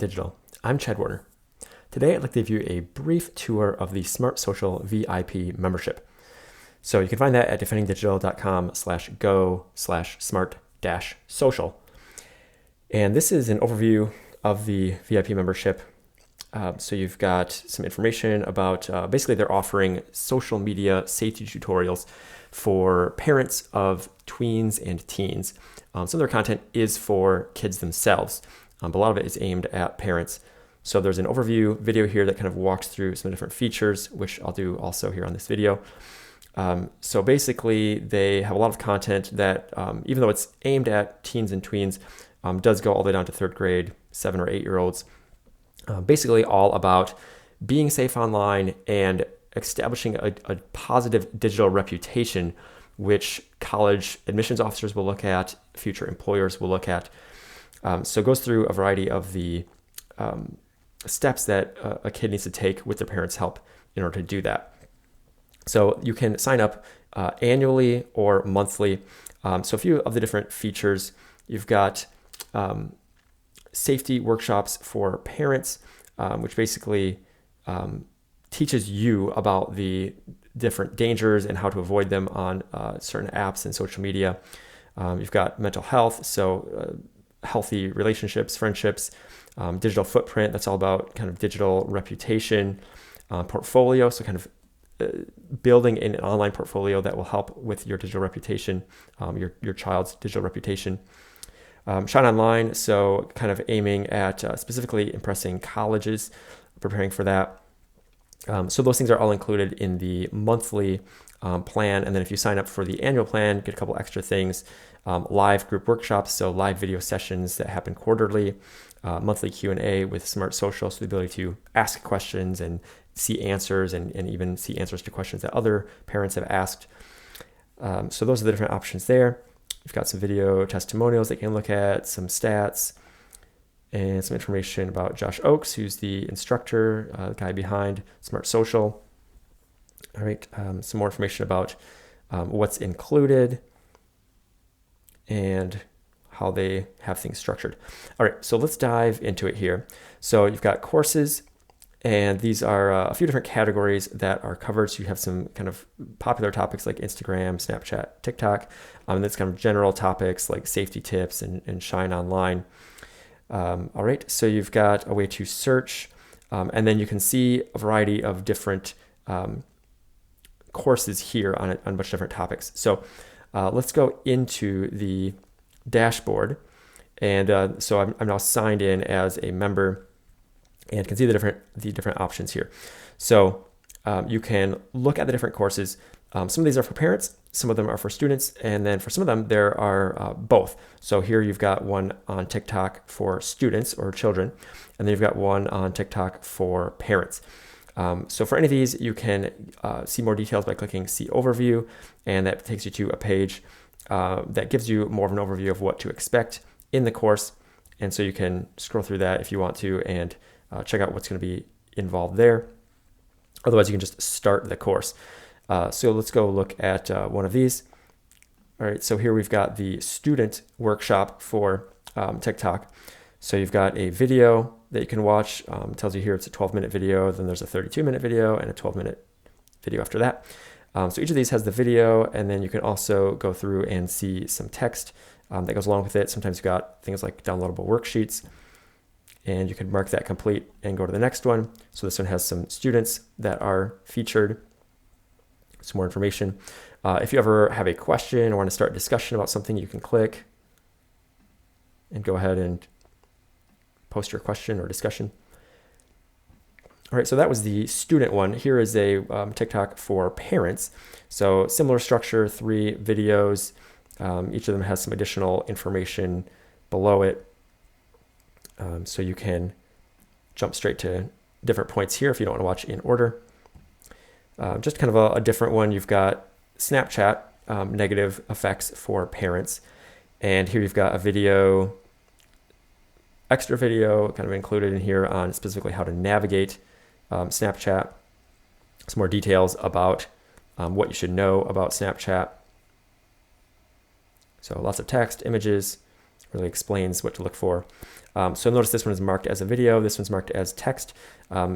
Digital. I'm Chad Warner. Today I'd like to give you a brief tour of the Smart Social VIP membership. So you can find that at defendingdigital.com/go/smart-social. And this is an overview of the VIP membership. So you've got some information about, basically they're offering social media safety tutorials for parents of tweens and teens. Some of their content is for kids themselves, but a lot of it is aimed at parents. So there's an overview video here that kind of walks through some different features, which I'll do also here on this video. So basically they have a lot of content that, even though it's aimed at teens and tweens, does go all the way down to third grade, 7 or 8 year olds. Basically all about being safe online and establishing a positive digital reputation, which college admissions officers will look at, future employers will look at. So it goes through a variety of the steps that a kid needs to take with their parents' help in order to do that. So you can sign up annually or monthly. So a few of the different features, you've got safety workshops for parents, which basically teaches you about the different dangers and how to avoid them on certain apps and social media. You've got mental health, so healthy relationships, friendships, digital footprint, that's all about kind of digital reputation, portfolio, so kind of building an online portfolio that will help with your digital reputation, your child's digital reputation. Shine Online, so kind of aiming at specifically impressing colleges, preparing for that. So those things are all included in the monthly plan. And then if you sign up for the annual plan, get a couple extra things. Live group workshops, so live video sessions that happen quarterly. Monthly Q&A with Smart Social, so the ability to ask questions and see answers and even see answers to questions that other parents have asked. So those are the different options there. We've got some video testimonials that you can look at, some stats, and some information about Josh Oakes, who's the instructor, the guy behind Smart Social. All right, some more information about what's included and how they have things structured. All right, so let's dive into it here. So you've got courses, and these are a few different categories that are covered. So you have some kind of popular topics like Instagram, Snapchat, TikTok, and that's kind of general topics like safety tips and Shine Online. All right, so you've got a way to search, and then you can see a variety of different courses here on a bunch of different topics. So let's go into the dashboard, and so I'm now signed in as a member and can see the different options here. So you can look at the different courses. Some of these are for parents, some of them are for students, and then for some of them there are both. So here you've got one on TikTok for students or children, and then you've got one on TikTok for parents. So for any of these, you can see more details by clicking See Overview, and that takes you to a page that gives you more of an overview of what to expect in the course. And so you can scroll through that if you want to and check out what's going to be involved there. Otherwise, you can just start the course. So let's go look at one of these. All right, so here we've got the student workshop for TikTok. So you've got a video that you can watch. It tells you here it's a 12-minute video, then there's a 32-minute video and a 12-minute video after that. So each of these has the video, and then you can also go through and see some text that goes along with it. Sometimes you've got things like downloadable worksheets, and you can mark that complete and go to the next one. So this one has some students that are featured, some more information. If you ever have a question or want to start a discussion about something, you can click and go ahead and post your question or discussion. All right, so that was the student one. Here is a TikTok for parents. So similar structure, 3 videos. Each of them has some additional information below it. So you can jump straight to different points here if you don't want to watch in order. Just kind of a different one. You've got Snapchat, negative effects for parents. And here you've got a video, extra video kind of included in here on specifically how to navigate Snapchat. Some more details about what you should know about Snapchat. So lots of text, images, really explains what to look for. So notice this one is marked as a video. This one's marked as text.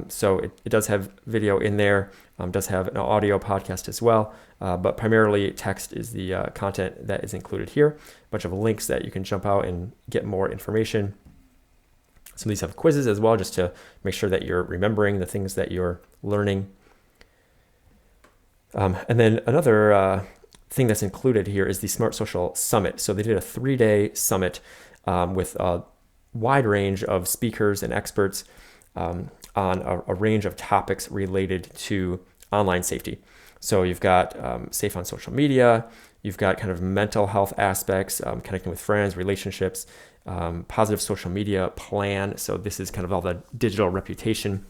So it does have video in there, does have an audio podcast as well, but primarily text is the content that is included here. A bunch of links that you can jump out and get more information. Some of these have quizzes as well, just to make sure that you're remembering the things that you're learning. And then another thing that's included here is the Smart Social Summit. So they did a 3-day summit with a wide range of speakers and experts on a range of topics related to online safety. So you've got safe on social media, you've got kind of mental health aspects, connecting with friends, relationships, positive social media plan. So this is kind of all the digital reputation.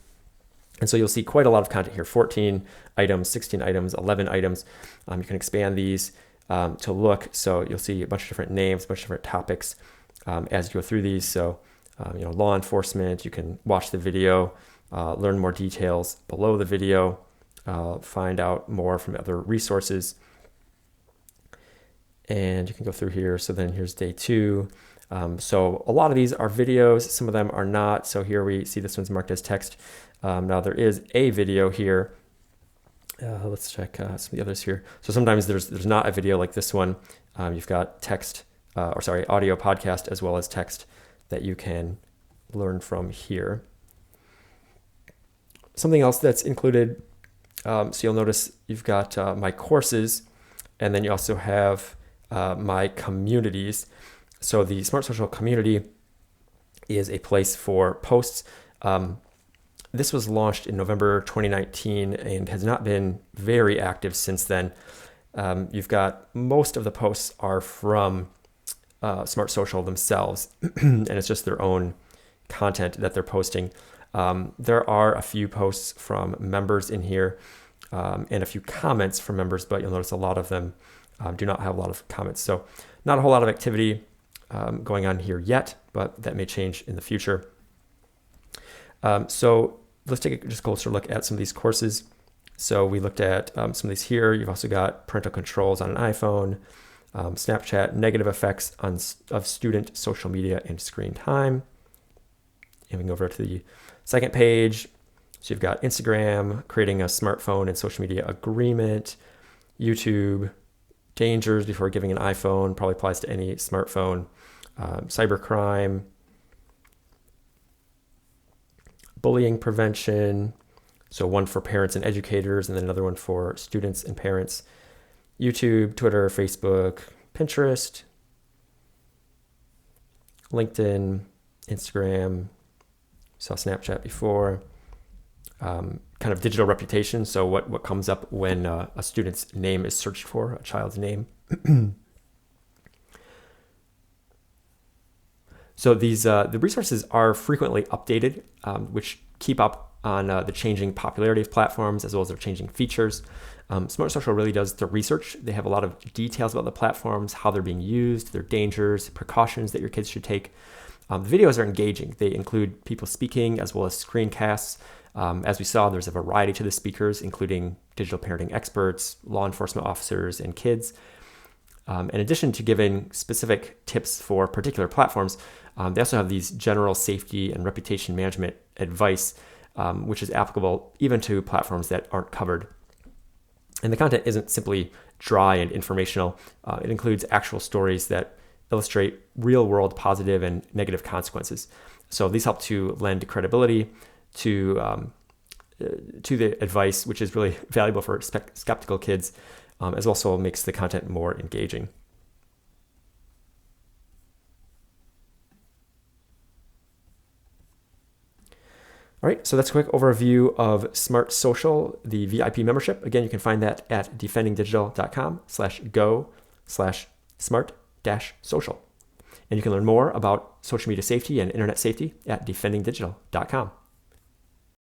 And so you'll see quite a lot of content here, 14 items, 16 items, 11 items. You can expand these to look. So you'll see a bunch of different names, a bunch of different topics as you go through these. So, law enforcement, you can watch the video, learn more details below the video, find out more from other resources. And you can go through here. So then here's day 2. So a lot of these are videos, some of them are not. So here we see this one's marked as text. Now there is a video here. Let's check some of the others here. So sometimes there's not a video like this one. You've got audio podcast as well as text that you can learn from here. Something else that's included, so you'll notice you've got my courses, and then you also have my communities. So the Smart Social community is a place for posts. This was launched in November 2019 and has not been very active since then. You've got most of the posts are from Smart Social themselves, and it's just their own content that they're posting. There are a few posts from members in here and a few comments from members, but you'll notice a lot of them do not have a lot of comments. So not a whole lot of activity going on here yet, but that may change in the future. So let's take a just closer look at some of these courses. So we looked at some of these here. You've also got parental controls on an iPhone, Snapchat, negative effects of student social media and screen time. And we can go over to the second page. So you've got Instagram, creating a smartphone and social media agreement, YouTube, dangers before giving an iPhone, probably applies to any smartphone, cybercrime, bullying prevention. So one for parents and educators, and then another one for students and parents. YouTube, Twitter, Facebook, Pinterest, LinkedIn, Instagram, saw Snapchat before. Kind of digital reputation. So what comes up when a student's name is searched for, a child's name. So these the resources are frequently updated, which keep up on the changing popularity of platforms as well as their changing features. Smart Social really does the research. They have a lot of details about the platforms, how they're being used, their dangers, precautions that your kids should take. The videos are engaging. They include people speaking as well as screencasts. As we saw, there's a variety to the speakers, including digital parenting experts, law enforcement officers, and kids. In addition to giving specific tips for particular platforms, they also have these general safety and reputation management advice, which is applicable even to platforms that aren't covered. And the content isn't simply dry and informational. It includes actual stories that illustrate real-world positive and negative consequences. So these help to lend credibility to the advice, which is really valuable for skeptical kids, as also makes the content more engaging. All right, so that's a quick overview of Smart Social, the VIP membership. Again, you can find that at defendingdigital.com/go/smart-social. And you can learn more about social media safety and internet safety at defendingdigital.com.